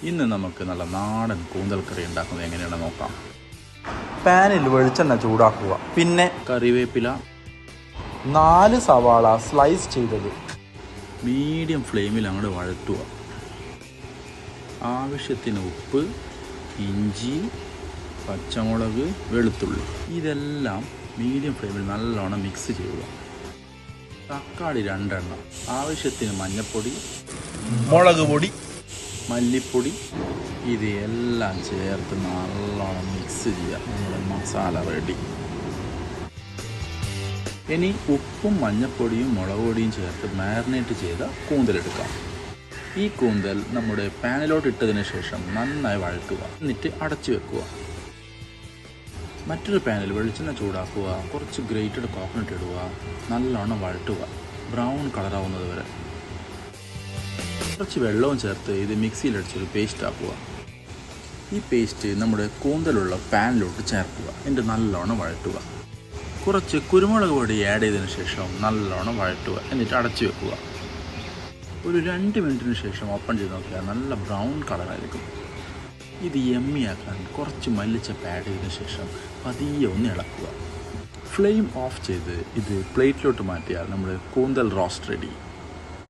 ഇന്ന് നമുക്ക് നല്ല നാടൻ കൂന്തൽ കറി ഉണ്ടാക്കുന്നത് എങ്ങനെയാണെന്ന് നോക്കാം. പാനിൽ വെളിച്ചെണ്ണ ചൂടാക്കുക. പിന്നെ കറിവേപ്പില, 4 സവാള സ്ലൈസ് ചെയ്തത് മീഡിയം ഫ്ലെയിമിൽ അങ്ങോട്ട് വഴറ്റുക. ആവശ്യത്തിന് ഉപ്പ്, ഇഞ്ചി, പച്ചമുളക്, വെളുത്തുള്ളി ഇതെല്ലാം മീഡിയം ഫ്ലെയിമിൽ നല്ലോണം മിക്സ് ചെയ്യുക. തക്കാളി 2 എണ്ണം, ആവശ്യത്തിന് മഞ്ഞൾപ്പൊടി, മുളക് പൊടി, മല്ലിപ്പൊടി ഇതെല്ലാം ചേർത്ത് നല്ലോണം മിക്സ് ചെയ്യുക. നമ്മുടെ മസാല റെഡി. ഇനി ഉപ്പും മഞ്ഞൾപ്പൊടിയും മുളക് പൊടിയും ചേർത്ത് മാരിനേറ്റ് ചെയ്ത കൂന്തലെടുക്കാം. ഈ കൂന്തൽ നമ്മുടെ പാനിലോട്ട് ഇട്ടതിന് ശേഷം നന്നായി വഴറ്റുക. എന്നിട്ട് അടച്ചു വെക്കുക. മറ്റൊരു പാനിൽ വെളിച്ചെണ്ണ ചൂടാക്കുക. കുറച്ച് ഗ്രേറ്റഡ് കോക്കനട്ട് ഇടുക. നല്ലോണം വഴറ്റുക, ബ്രൗൺ കളറാവുന്നത് വരെ. കുറച്ച് വെള്ളവും ചേർത്ത് ഇത് മിക്സിയിലടിച്ചൊരു പേസ്റ്റ് ആക്കുക. ഈ പേസ്റ്റ് നമ്മുടെ കൂന്തലുള്ള പാനിലോട്ട് ചേർക്കുക. എന്നിട്ട് നല്ലോണം വഴറ്റുക. കുറച്ച് കുരുമുളക് പൊടി ആഡ് ചെയ്തതിന് ശേഷം നല്ലോണം വഴറ്റുക. എന്നിട്ട് അടച്ചു വെക്കുക. ഒരു 2 മിനിറ്റിന് ശേഷം ഓപ്പൺ ചെയ്ത് നോക്കിയാൽ നല്ല ബ്രൗൺ കളറായിരിക്കും. ഇത് യമ്മിയാക്കാൻ കുറച്ച് മല്ലിച്ചപ്പ് ആഡ് ചെയ്തതിന് ശേഷം പതിയെ ഒന്ന് ഇളക്കുക. ഫ്ലെയിം ഓഫ് ചെയ്ത് ഇത് പ്ലേറ്റിലോട്ട് മാറ്റിയാൽ നമ്മുടെ കൂന്തൽ റോസ്റ്റ് റെഡി.